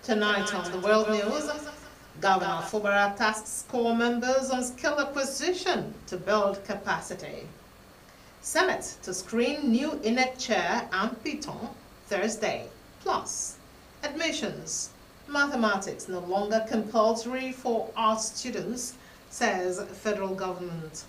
Tonight on the World News, Governor Fubara tasks corps members on skill acquisition to build capacity. Senate to screen new INEC chair and Piton Thursday. Plus, admissions. Mathematics no longer compulsory for art students, says federal government.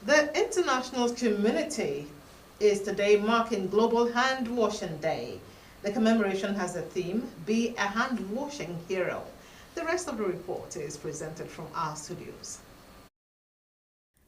The international community is today marking Global Hand Washing Day. The commemoration has the theme, Be a Hand Washing Hero. The rest of the report is presented from our studios.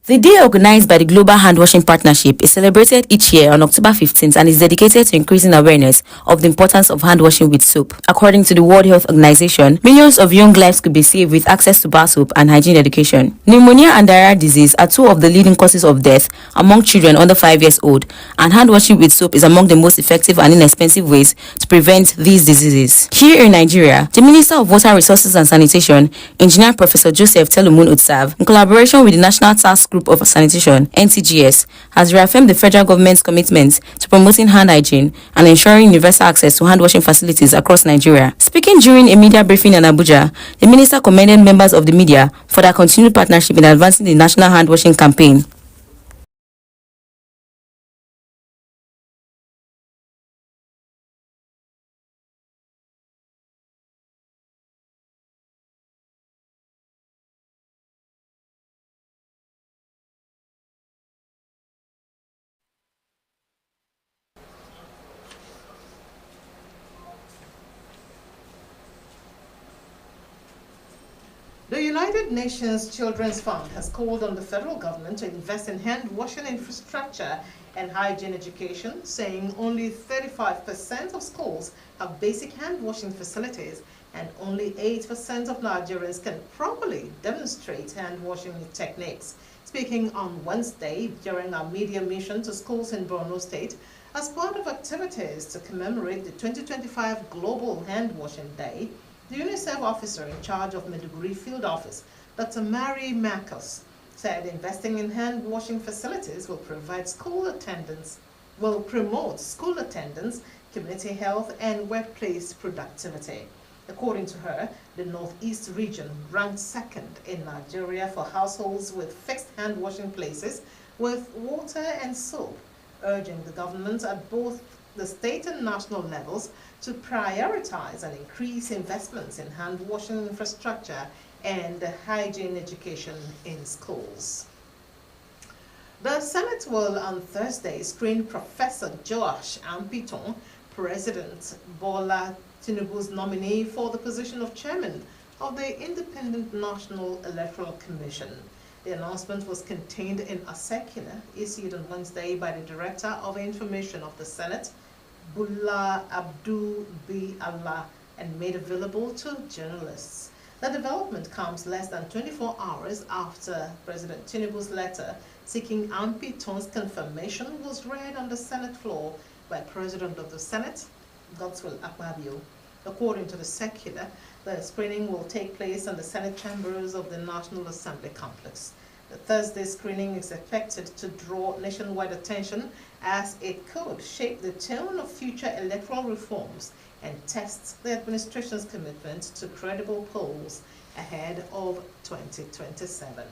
The day organized by the Global Handwashing Partnership is celebrated each year on October 15th and is dedicated to increasing awareness of the importance of hand washing with soap. According to the World Health Organization, millions of young lives could be saved with access to bar soap and hygiene education. Pneumonia and diarrhea disease are two of the leading causes of death among children under 5 years old, and hand washing with soap is among the most effective and inexpensive ways to prevent these diseases. Here in Nigeria, the Minister of Water Resources and Sanitation, Engineer Professor Joseph Telumun Utsav, in collaboration with the National Task Group of Sanitation (NTGS), has reaffirmed the federal government's commitment to promoting hand hygiene and ensuring universal access to hand washing facilities across Nigeria. Speaking during a media briefing in Abuja, the minister commended members of the media for their continued partnership in advancing the national hand washing campaign. The United Nations Children's Fund has called on the federal government to invest in hand-washing infrastructure and hygiene education, saying only 35% of schools have basic hand-washing facilities and only 8% of Nigerians can properly demonstrate hand-washing techniques. Speaking on Wednesday during our media mission to schools in Borno State, as part of activities to commemorate the 2025 Global Hand-Washing Day, the UNICEF officer in charge of Maiduguri Field Office, Dr. Mary Marcus, said investing in hand-washing facilities will promote school attendance, community health, and workplace productivity. According to her, the Northeast region ranked second in Nigeria for households with fixed hand-washing places with water and soap, urging the government at both the state and national levels to prioritize and increase investments in hand-washing infrastructure and hygiene education in schools. The Senate will on Thursday screen Professor Joash Ampiton, President Bola Tinubu's nominee for the position of chairman of the Independent National Electoral Commission. The announcement was contained in a circular issued on Wednesday by the Director of Information of the Senate, Bulla Abdul B. Allah, and made available to journalists. The development comes less than 24 hours after President Tinubu's letter seeking Ampiton's confirmation was read on the Senate floor by President of the Senate, Godswill Akpabio. According to the circular, the screening will take place in the Senate chambers of the National Assembly complex. The Thursday screening is expected to draw nationwide attention as it could shape the tone of future electoral reforms and test the administration's commitment to credible polls ahead of 2027.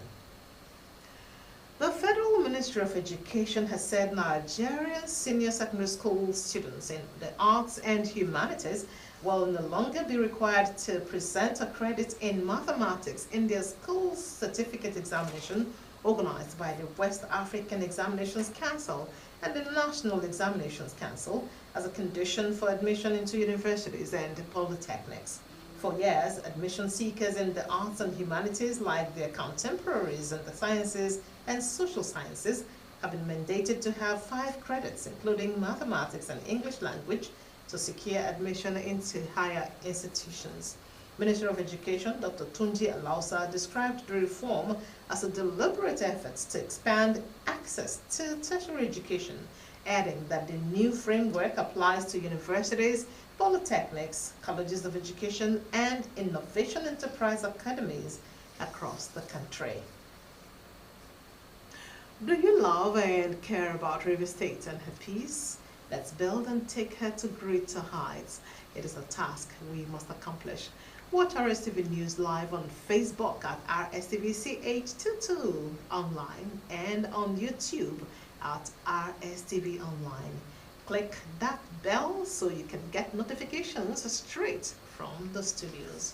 The Federal Ministry of Education has said Nigerian senior secondary school students in the arts and humanities will no longer be required to present a credit in mathematics in their school certificate examination organized by the West African Examinations Council and the National Examinations Council as a condition for admission into universities and polytechnics. For years, admission seekers in the arts and humanities, like their contemporaries in the sciences and social sciences, have been mandated to have 5 credits, including mathematics and English language, to secure admission into higher institutions. Minister of Education Dr. Tunji Alausa described the reform as a deliberate effort to expand access to tertiary education, adding that the new framework applies to universities, polytechnics, colleges of education, and innovation enterprise academies across the country. Do you love and care about Rivers State and her peace? Let's build and take her to greater heights. It is a task we must accomplish. Watch Rstv News live on Facebook at RSTVCH22 online and on YouTube at RSTV Online. Click that bell so you can get notifications straight from the studios.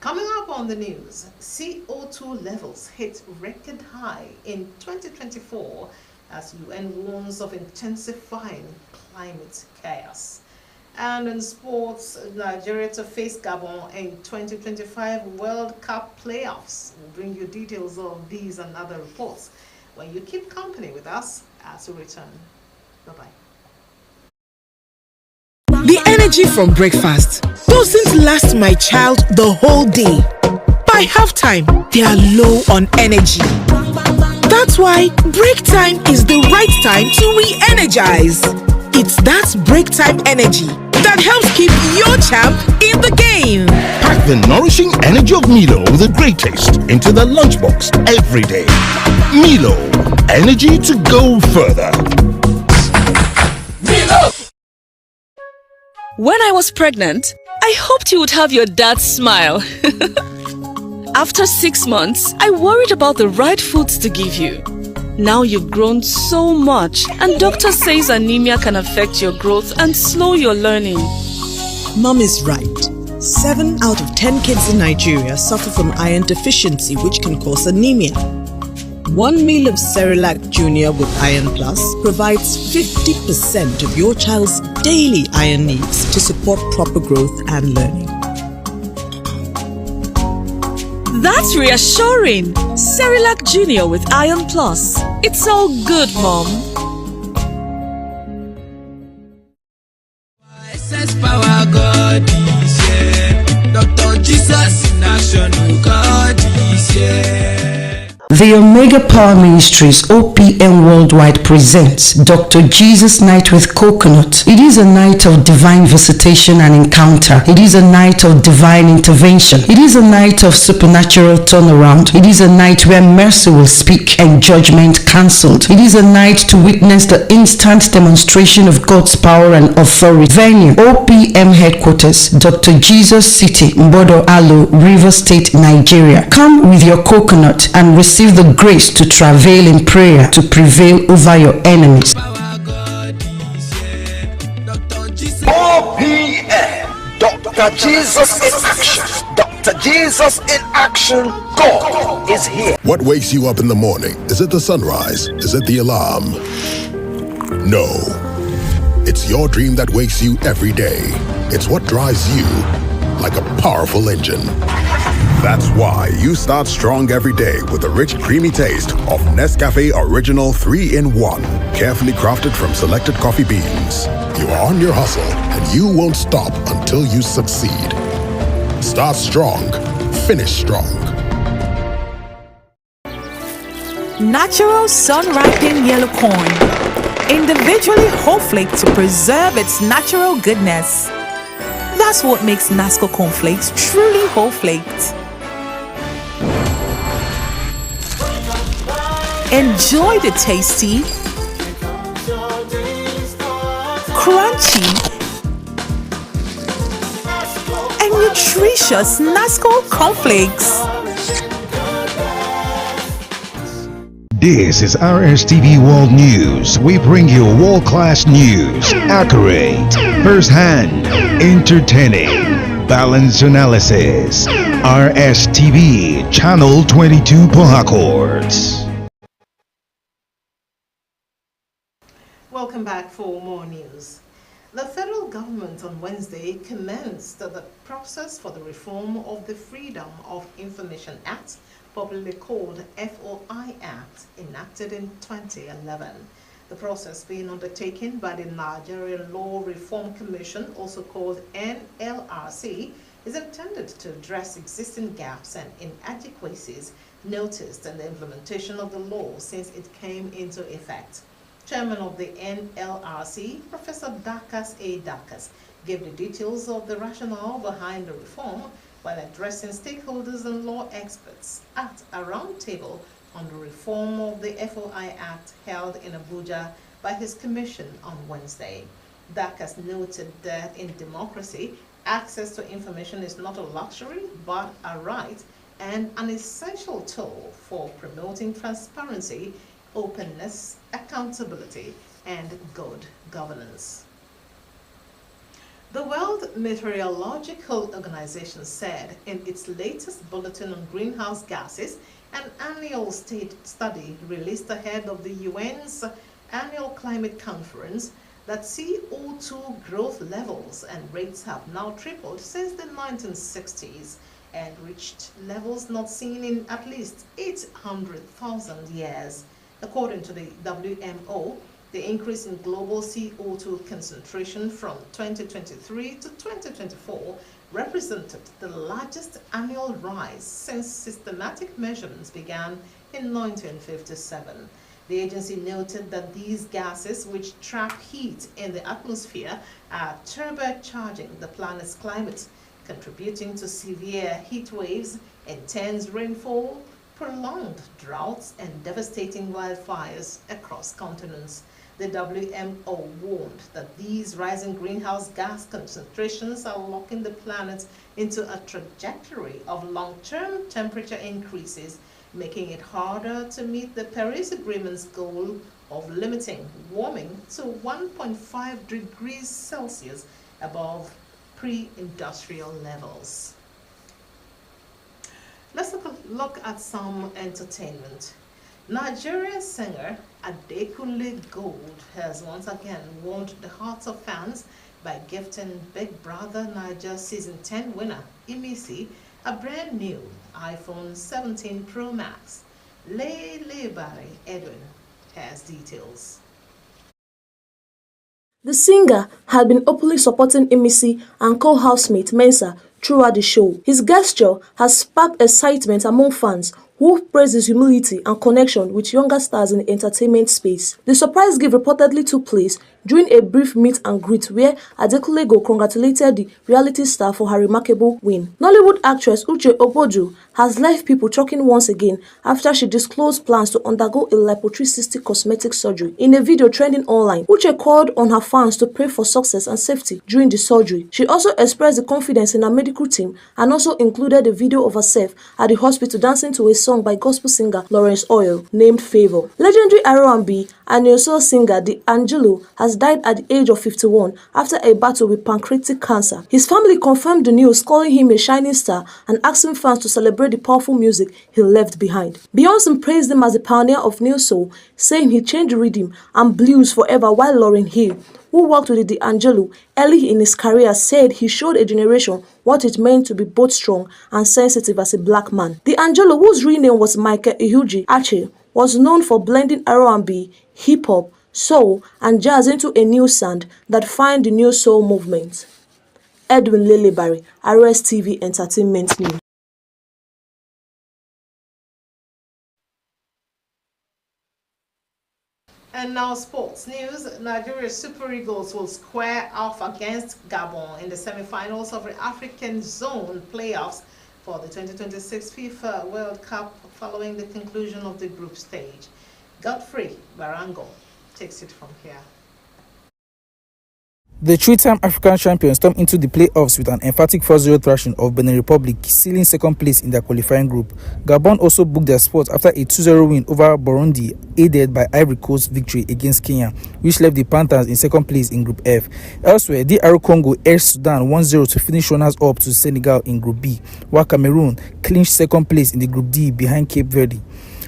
Coming up on the news, CO2 levels hit record high in 2024 as UN warns of intensifying climate chaos. And in sports, Nigeria to face Gabon in 2025 World Cup playoffs. We'll bring you details of these and other reports when you keep company with us as we return. Bye-bye. The energy from breakfast doesn't last my child the whole day. By halftime, they are low on energy. That's why break time is the right time to re-energize. It's that break time energy that helps keep your champ in the game. Pack the nourishing energy of Milo with a great taste into the lunchbox every day. Milo, energy to go further. Milo! When I was pregnant, I hoped you would have your dad's smile. After 6 months, I worried about the right foods to give you. Now you've grown so much, and doctor says anemia can affect your growth and slow your learning. Mom is right. 7 out of 10 kids in Nigeria suffer from iron deficiency, which can cause anemia. 1 meal of Cerelac Junior with Iron Plus provides 50% of your child's daily iron needs to support proper growth and learning. That's reassuring! Cerelac Junior with Iron Plus. It's all good, Mom. Power God is here. Dr. Jesus in action, God is here. The Omega Power Ministries OPM Worldwide presents Dr. Jesus Night with Coconut. It is a night of divine visitation and encounter. It is a night of divine intervention. It is a night of supernatural turnaround. It is a night where mercy will speak and judgment cancelled. It is a night to witness the instant demonstration of God's power and authority. Venue, OPM Headquarters, Dr. Jesus City, Mbodo Alo, River State, Nigeria. Come with your coconut and receive the grace to travail in prayer to prevail over your enemies. OPM, Dr. Jesus in action. Dr. Jesus in action. God is here. What wakes you up in the morning? Is it the sunrise? Is it the alarm? No. It's your dream that wakes you every day. It's what drives you like a powerful engine. That's why you start strong every day with the rich, creamy taste of Nescafe Original 3-in-1. Carefully crafted from selected coffee beans. You are on your hustle and you won't stop until you succeed. Start strong, finish strong. Natural sun-ripened yellow corn. Individually whole-flaked to preserve its natural goodness. That's what makes Nasco cornflakes truly whole-flaked. Enjoy the tasty, crunchy, and nutritious Nasco cornflakes. This is Rstv World News. We bring you world-class news, accurate, first-hand, entertaining, balanced analysis. Rstv, Channel 22 Port Harcourt. Welcome back for more news. The federal government on Wednesday commenced the process for the reform of the Freedom of Information Act, popularly called FOI Act, enacted in 2011. The process being undertaken by the Nigerian Law Reform Commission, also called NLRC, is intended to address existing gaps and inadequacies noticed in the implementation of the law since it came into effect. Chairman of the NLRC, Professor Dakas A. Dakas, gave the details of the rationale behind the reform while addressing stakeholders and law experts at a roundtable on the reform of the FOI Act held in Abuja by his commission on Wednesday. Dakas noted that in democracy, access to information is not a luxury but a right and an essential tool for promoting transparency, openness, accountability, and good governance. The World Meteorological Organization said in its latest bulletin on greenhouse gases, an annual state study released ahead of the UN's annual climate conference, that CO2 growth levels and rates have now tripled since the 1960s and reached levels not seen in at least 800,000 years. According to the WMO, the increase in global CO2 concentration from 2023 to 2024 represented the largest annual rise since systematic measurements began in 1957. The agency noted that these gases, which trap heat in the atmosphere, are turbocharging the planet's climate, contributing to severe heat waves, intense rainfall, prolonged droughts, and devastating wildfires across continents. The WMO warned that these rising greenhouse gas concentrations are locking the planet into a trajectory of long-term temperature increases, making it harder to meet the Paris Agreement's goal of limiting warming to 1.5 degrees Celsius above pre-industrial levels. Let's look at some entertainment. Nigerian singer Adekunle Gold has once again warmed the hearts of fans by gifting Big Brother Niger Season 10 winner Imisi a brand new iPhone 17 Pro Max. Lele Barry Edwin has details. The singer had been openly supporting Imisi and co-housemate Mensa throughout the show. His gesture has sparked excitement among fans who praise his humility and connection with younger stars in the entertainment space. The surprise gift reportedly took place during a brief meet and greet where Adekunle Gold congratulated the reality star for her remarkable win. Nollywood actress Uche Ogboju has left people talking once again after she disclosed plans to undergo a liposuction cosmetic surgery. In a video trending online, Uche called on her fans to pray for success and safety during the surgery. She also expressed the confidence in her medical team and also included a video of herself at the hospital dancing to a song by gospel singer Lawrence Oil named Favor. Legendary R&B and neo-soul singer D'Angelo has died at the age of 51 after a battle with pancreatic cancer. His family confirmed the news, calling him a shining star and asking fans to celebrate the powerful music he left behind. Beyonce praised him as a pioneer of neo-soul, saying he changed rhythm and blues forever, while Lauryn Hill, who worked with D'Angelo early in his career, said he showed a generation what it meant to be both strong and sensitive as a black man. D'Angelo, whose real name was Michael Ihuji Ache, was known for blending R&B, hip-hop, soul, and jazz into a new sound that defined the new soul movement. Edwin Lelebarry, Rstv Entertainment News. And now sports news. Nigeria Super Eagles will square off against Gabon in the semi-finals of the African Zone playoffs for the 2026 FIFA World Cup following the conclusion of the group stage. Godfrey Barango takes it from here. The three-time African champions stormed into the playoffs with an emphatic 4-0 thrashing of Benin Republic, sealing second place in their qualifying group. Gabon also booked their spot after a 2-0 win over Burundi, aided by Ivory Coast's victory against Kenya, which left the Panthers in second place in Group F. Elsewhere, DR Congo edged Sudan 1-0 to finish runners-up to Senegal in Group B, while Cameroon clinched second place in the Group D behind Cape Verde,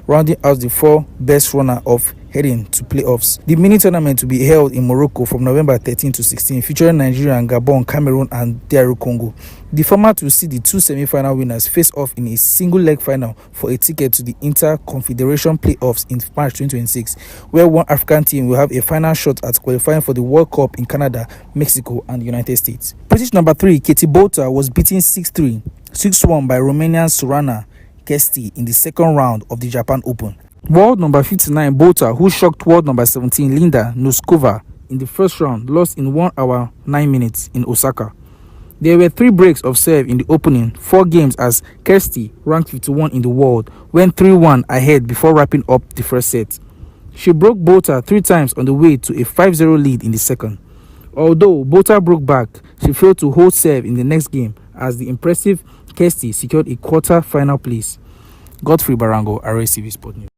rounding out the four best runner-up heading to playoffs. The mini tournament will be held in Morocco from November 13 to 16, featuring Nigeria, Gabon, Cameroon, and DR Congo. The format will see the two semi-final winners face off in a single-leg final for a ticket to the Inter-Confederation playoffs in March 2026, where one African team will have a final shot at qualifying for the World Cup in Canada, Mexico, and the United States. British number 3 Katie Bolter was beaten 6-3, 6-1 by Romanian Sorana Kesti in the second round of the Japan Open. World number 59 Bolter, who shocked world number 17 Linda Noskova in the first round, lost in 1 hour 9 minutes in Osaka. There were 3 breaks of serve in the opening 4 games as Kirsty, ranked 51 in the world, went 3-1 ahead before wrapping up the first set. She broke Bolter 3 times on the way to a 5-0 lead in the second. Although Bolter broke back, she failed to hold serve in the next game as the impressive Kirsty secured a quarter-final place. Godfrey Barango, Rstv Sport News.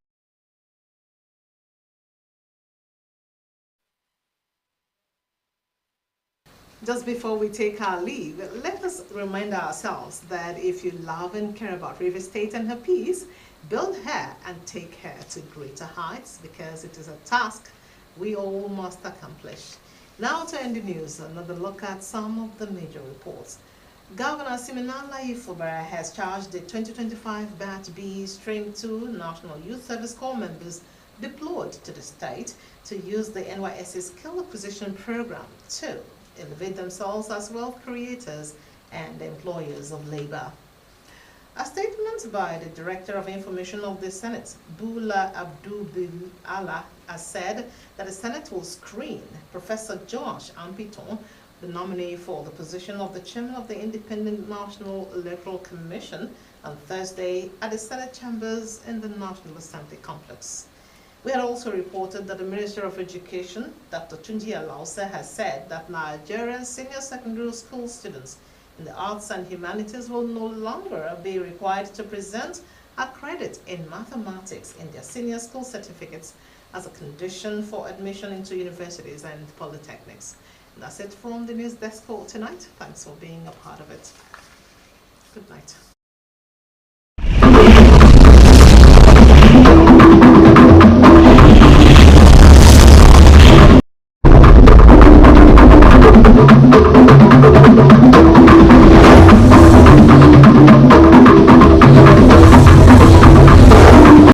Just before we take our leave, let us remind ourselves that if you love and care about River State and her peace, build her and take her to greater heights, because it is a task we all must accomplish. Now to end the news, another look at some of the major reports. Governor Siminala Ifubara has charged the 2025 Batch B Stream 2 National Youth Service Corps members deployed to the state to use the NYSC Skill Acquisition Program to elevate themselves as wealth creators and employers of labor. A statement by the Director of Information of the Senate, Bula Abdul-Bilala, has said that the Senate will screen Professor Josh Ampiton, the nominee for the position of the Chairman of the Independent National Electoral Commission, on Thursday at the Senate chambers in the National Assembly complex. We had also reported that the Minister of Education, Dr. Tunji Alausa, has said that Nigerian senior secondary school students in the arts and humanities will no longer be required to present a credit in mathematics in their senior school certificates as a condition for admission into universities and polytechnics. And that's it from the news desk for tonight. Thanks for being a part of it. Good night.